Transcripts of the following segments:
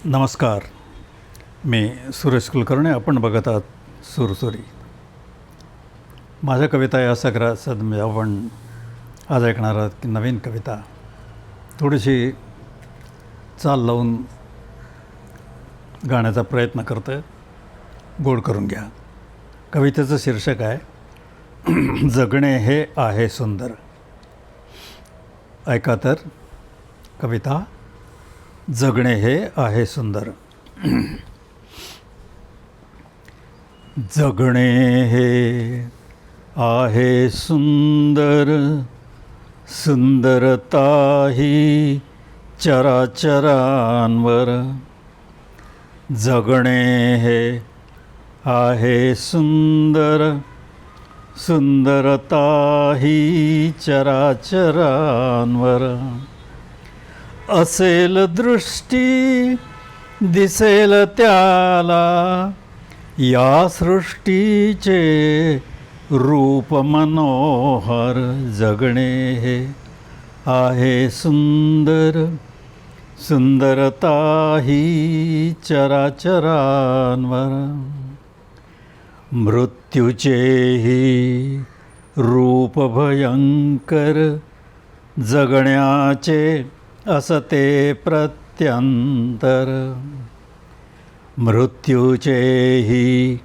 नमस्कार. मी सुरेश कुलकर्णी. आपण बघत आहात सुरसुरी. माझ्या कविता या सगळ्यात म्हणजे आपण आज ऐकणार आहात की नवीन कविता थोडीशी चाल लावून गाण्याचा प्रयत्न करतो आहे. गोड करून घ्या. कवितेचं शीर्षक आहे जगणे हे आहे सुंदर. ऐका तर कविता. जगणे हे आहे सुंदर. जगणे हे आहे सुंदर, सुंदरता ही चराचरांवर. जगणे हे आहे सुंदर, सुंदरता ही चराचरांवर. असेल दृष्टी दिसेल त्याला या सृष्टीचे रूप मनोहर. जगणे हे आहे सुंदर, सुंदरता ही चराचरांवर. मृत्यूचेही रूप भयंकर, जगण्याचे असते प्रत्यंतर. मृत्यूचेही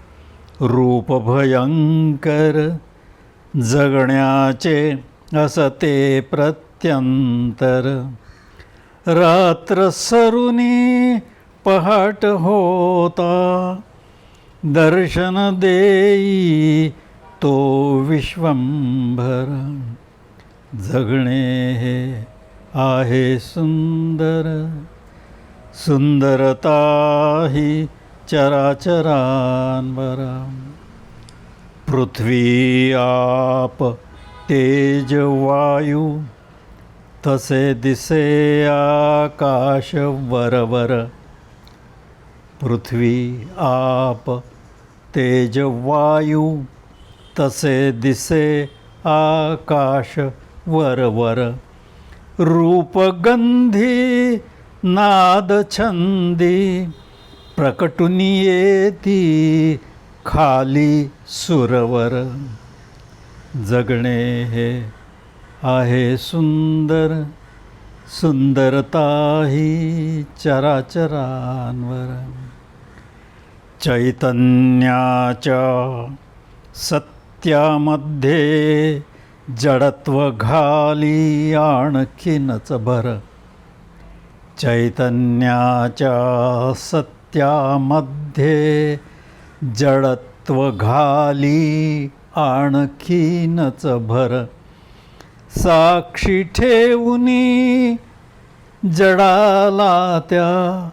रूप भयंकर, जगण्याचे असते प्रत्यंतर. रात्र सरुनी पहाट होता, दर्शन देई तो विश्वंभर. जगणे हे आहे सुंदर, सुंदरता ही चराचरांवर. पृथ्वी आप तेज वायू, तसे दिसे आकाश वरवर. पृथ्वी आप तेज वायू, तसे दिसे आकाश वरवर. रूपगंधी नाद छंदी, प्रकटून येती खाली सुरवर. जगणे हे आहे सुंदर, सुंदरता ही चराचरांवर. चैतन्याच्या सत्यामध्ये जडत्व घाली आणखीनच भर. चैतन्याच्या सत्यामध्ये जडत्व घाली आणखीनच भर. साक्षी ठेवूनी जडाला त्या,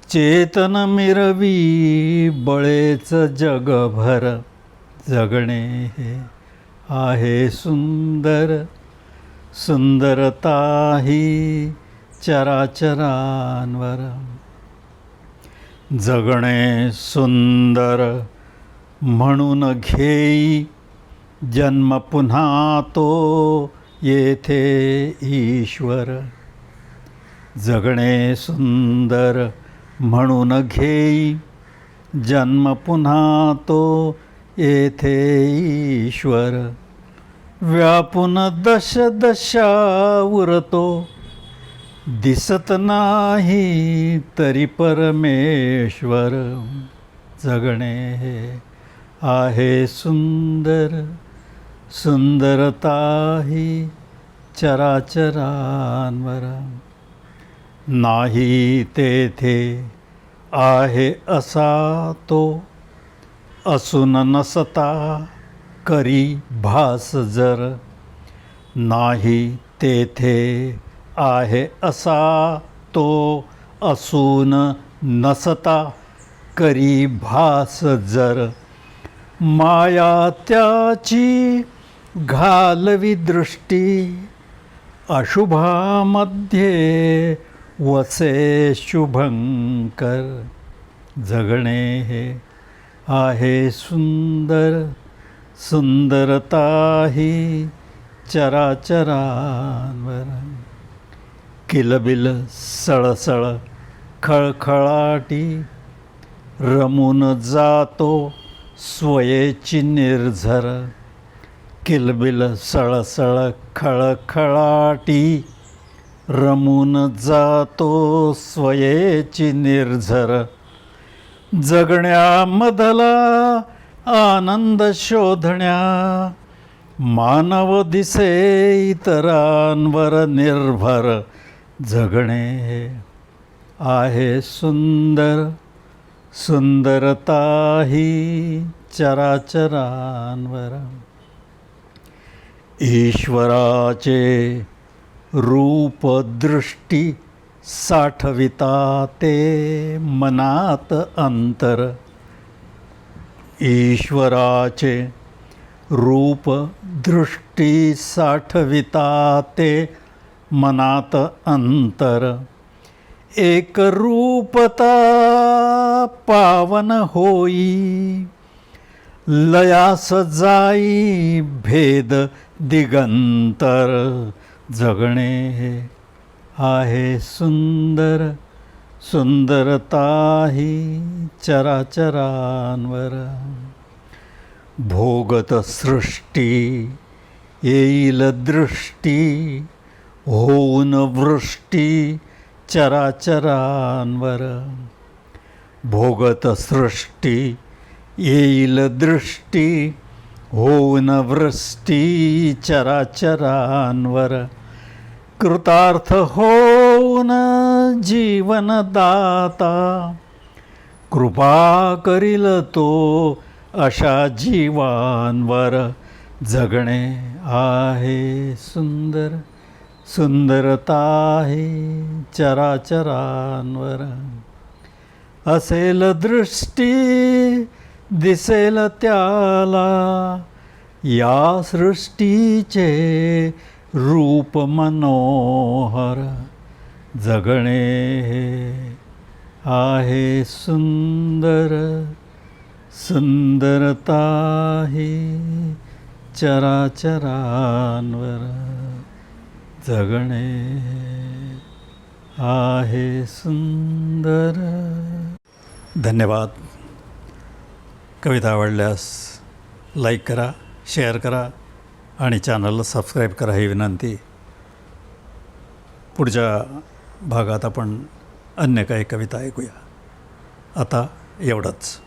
चेतन मिरवी बळेच जगभर. जगणे हे आहे सुंदर, सुंदरता ही चराचरांवर. जगणे सुंदर म्हणून घेई, जन्म पुन्हा तो येथे ईश्वर. जगणे सुंदर म्हणून घेई, जन्म पुन्हा तो येथे ईश्वर. व्यापून दश दशा उरतो, दिसत नाही तरी परमेश्वर. जगणे हे आहे सुंदर, सुंदरता ही चराचरांवर. नाही तेथे आहे असा तो, असून नसता करी भास जर. नाही तेथे आहे असा तो, असून नसता करी भास जर. माया त्याची घालवी दृष्टी, अशुभामध्ये वसे शुभंकर. जगणे हे आहे सुंदर, सुंदरता ही चराचरांवर. किलबिल सळसळ खळखळाटी रमून जातो स्वयेची निर्झर. किलबिल सळसळ खळखळाटी रमून जातो स्वयेची निर्झर. जगण्यामधला आनंद शोधण्या मानव दिसे इतरांवर निर्भर. जगणे आहे सुंदर, सुंदरता ही चराचरांवर. ईश्वराचे रूप दृष्टी साठविता ते मनात अंतर. ईश्वराचे रूप दृष्टी साठविता ते मनात अंतर. एक रूपता पावन होई लयास जाई भेद दिगंतर. जगणे आहे सुंदर, सुंदरता ही चराचरांवर. भोगत सृष्टी येईल दृष्टी होऊन वृष्टी चराचरांवर. भोगत सृष्टी येईल दृष्टी होऊन वृष्टी चराचरांवर. कृतार्थ होऊन जीवनदाता कृपा करील तो अशा जीवांवर. जगणे आहे सुंदर, सुंदरता ही चराचरांवर. असेल दृष्टी दिसेल त्याला या सृष्टीचे रूप मनोहर. जगणे आहे सुंदर, सुंदरता ही चराचरांवर. जगणे आहे सुंदर. धन्यवाद. कविता आवडल्यास लाईक करा, शेअर करा आणि चॅनलला सबस्क्राईब करा ही विनंती. पुढच्या भागात आपण अन्य काही कविता ऐकूया. आता एवढंच.